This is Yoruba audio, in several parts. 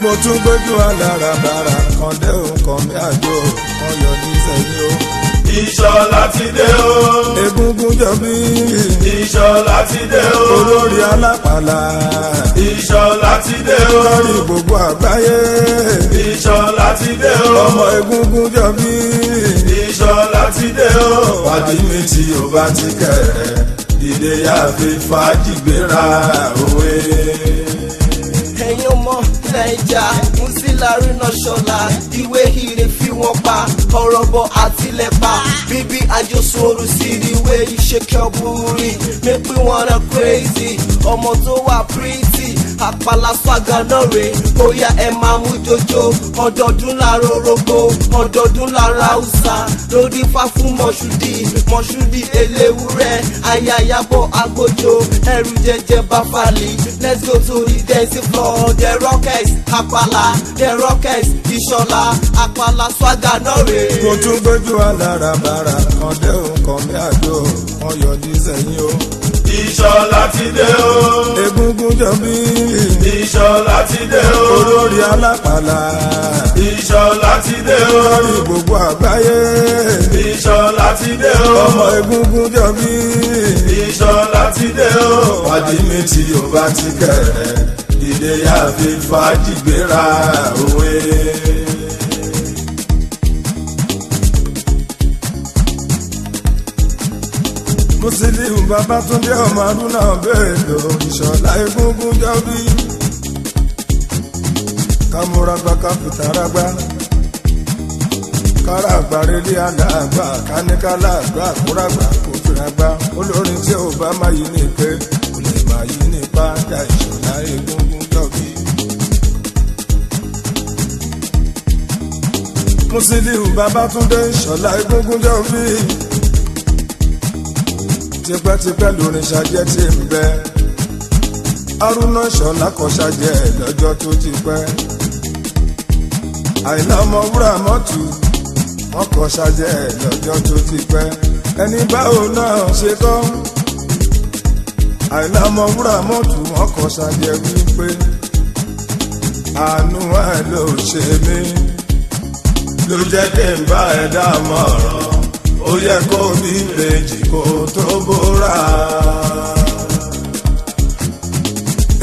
mo tún gbójú alárabàrà kan dé nǹkan mi àjò kan yọ ní sẹ́yìn o. Ìṣọ̀lá ti dé o. Egungun jọbí. Ìṣọ̀lá ti dé o. Olórí Alápàlà. Ìṣọ̀lá ti dé o. Lórí gbogbo àgbáyé. Ìṣọ̀lá ti dé o. Ọmọ egungun jọbí. Ìṣọ̀lá ti dé o. Pàdé mi tí o bá ti kẹ̀rẹ̀. Ìdè yá fi fàájì gbéra òwe. Ẹ̀yin ọmọ Naija, Musiliu náà ṣọlá, ìwé ire fi wọ́n pa, ọ̀rọ̀ bọ̀ àtìlẹ́pà, bíbí àjọsọ̀rọ̀ sí ìwé ìṣèkẹ́ ọ̀bùrì, make me wanna crazy, ọmọ tó wà pretty, Apala swagger náà rè, bóyá ẹ máa mú jojo, ọdọọdún lára orógbó, ọdọọdún lára Hausa, lórí fá fún Mọ̀ṣúdì eléwúrẹ́, ayayabọ̀ agbójo, ẹrù jẹjẹ báfàlì, let's go to the dancing floor, the rockets, Apala, the rockets, Ìṣọ̀lá, Apala swagger náà rè. Mo tún gbójú alárabàrà kan dé nǹkan mi àjò kan yọ ní sẹ́yìn o. Ìṣọ̀lá ti dé o. Egungun jọbí. Ìṣọ̀lá ti dé o. Olórí Alápàlà. Ìṣọ̀lá ti dé o. Lórí gbogbo àgbáyé. Ìṣọ̀lá ti dé o. Ọmọ egungun jọbí. Ìṣọ̀lá ti dé o. Pàdé mi tí o bá ti kẹ̀rẹ̀. Ìdè yá fi fàájì gbéra òwe. Musiliu Babátúndé ọmọ Haruna bẹ́ẹ̀ lò Ìṣọ̀lá egungun jọbí. Kámúragbá káfùtàrágbá. Kára àgbàrelé àlàgbà káníkálà àgbà kúrágbà kòfìràgbà. Olórin tí ò bá máa yí ní pé kò lè máa yí ní pàdà Ìṣọ̀lá egungun jọbí. Musiliu Babátúndé Ìṣọ̀lá egungun jọbí. Tipẹ́tipẹ́ lórin ṣàjẹ́ tí ń bẹ. Haruna Ìṣọ̀lá kọ ṣàjẹ́ lọ́jọ́ tó ti pẹ́. Àìná ọmọ wúrà mọ́tù wọ́n kọ ṣàjẹ́ lọ́jọ́ tó ti pẹ́. Ẹni báwo náà ṣe kọ́. Àìná ọmọ wúrà mọ́tù wọ́n kọ ṣàjẹ́ wípé àánú ẹ̀ ló ṣe mí. Ló jẹ́ kí n bá ẹ dá mọ̀ràn. Ó yẹ kó bí méjì kó tó bóra.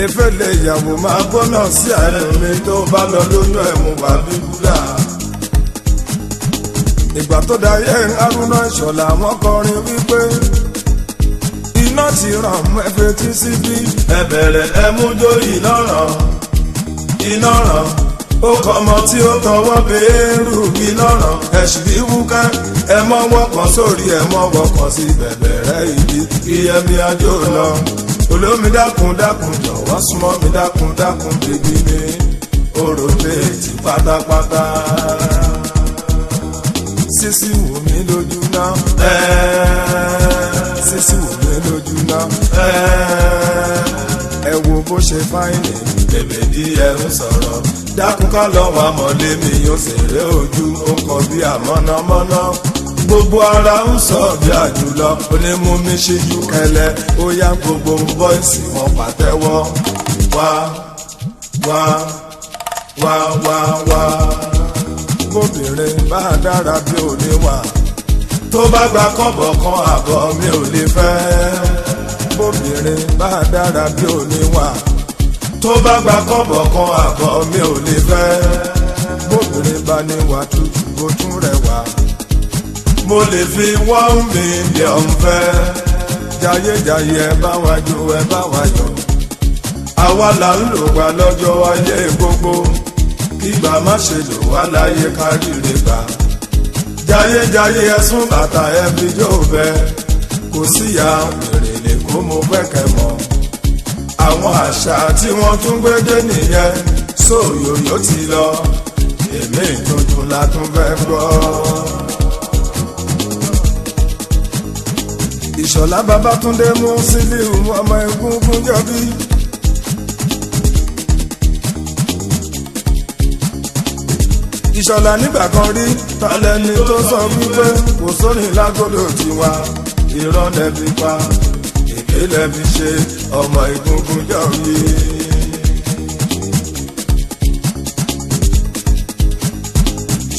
Efele ìyàwó máa gbóná sí àánú mi tó bá lọ lóyún ẹ̀mú wà bí búdà. Ìgbà tó dayé Haruna Ìṣọ̀lá wọ́n kọrin wípé iná ti ràn mọ́ ẹ̀fẹ̀ tí síbí. Ẹ bẹ̀rẹ̀ ẹ mú jó iná ràn. Iná ràn. Ó kọ ọmọ tí ó tọwọ́ bẹ́ẹ̀rù iná ràn. Ẹ̀sùn bí wúkẹ́. Ẹ mọ́ wọ́kàn sórí ẹ mọ́ wọ́kàn sí bẹ̀bẹ̀rẹ̀ ibi. Iyẹ̀mí àjò lọ. Olómi dákun dákun jọ̀wọ́ súnmọ́ mi dákun dákun bèbí mi. Orò léètì pátápátá. Sísí wù mí lójú náà. Sísí wù mí lójú náà. Ẹ wo bó ṣe fáìlì. Bèbè dí ẹ ń sọ̀rọ̀. Dákun ká lọ́wọ́ àmọ́lé mi yóò ṣeré ojú. Ó kọ bí àmọ́nàmọ́ná. Gbogbo ara ń sọ bí àjùlọ. Onímú mi ṣíjú kẹlẹ. Ó yá gbogbo bọ́ìsì wọn pàtẹ́wọ́. Wá wá wá wá wá. Bóbìnrin bá dára bí òní wà. Tó bá gba kọ́bọ̀ kan àbọ̀ mi ò lè fẹ́. Bóbìnrin bá dára bí òní wà. Tó bá gba kọ́bọ̀ kan àbọ̀ mi ò lè fẹ́. Bóbìnrin bá níwà tútù ó tún rẹwà. Mo lè fi 1 million fẹ́. Jayéjayé ẹ bá wa jó ẹ bá wa yọ̀. Àwa là ń lò wá lọ́jọ́ ayé gbogbo. Kígbà má ṣe lò wá láyé káríire gbà. Jayéjayé ẹ̀sùn bàtà ẹbí yóò bẹ. Kò síyà wèrè lè kó mo fẹ́kẹ̀ mọ́. Àwọn àṣà tí wọ́n tún gbé dé nìyẹn. Sóyòyò ti lọ. Èmi tuntun la tún fẹ́ gbọ́. Ìṣọ̀lá Babátúndé Musiliu ọmọ egungun jọbí. Ìṣọ̀lá nígbà kan rí talẹ́ni tó sọ wípé kò sórin lágọ́dọ̀ tiwa. Irọ́ lẹ́bi pa, èké lẹ́bi ṣe ọmọ egungun jọbí.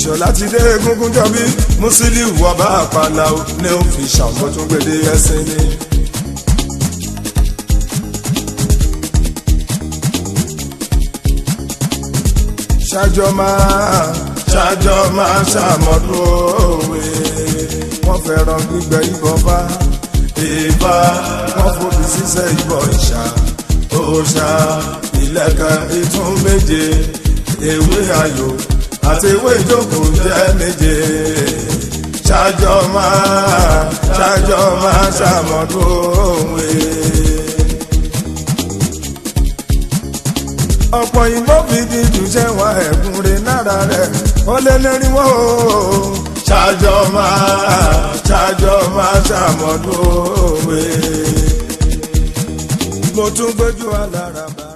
ìṣọ̀lá ti dé egungun jọbí Musiliu ọba Apala ní ó fi Ṣàngó tún gbèdé ẹ̀sìn ni. ṣájọ́ máa ṣàmọ́dún òwe wọ́n fẹ́ràn gbígbẹ́ ìbọn bá ìbá wọ́n fòbí sísẹ́ ìbọn ìṣà òòṣà ìlẹ̀kẹ̀ ìtún méje ewé ayò àti ewé ìjókòó jẹ́ méje ṣájọ́ máa ṣàmọ́dún òwe. ọ̀pọ̀ ìbò fìdí jù ṣẹ́wọ̀n ẹ̀kúnrẹ́ náírà rẹ̀ ó lé lẹ́rìnwó ṣájọ́ máa ṣàmọ́dún òwe. mo tún gbójú alára bá.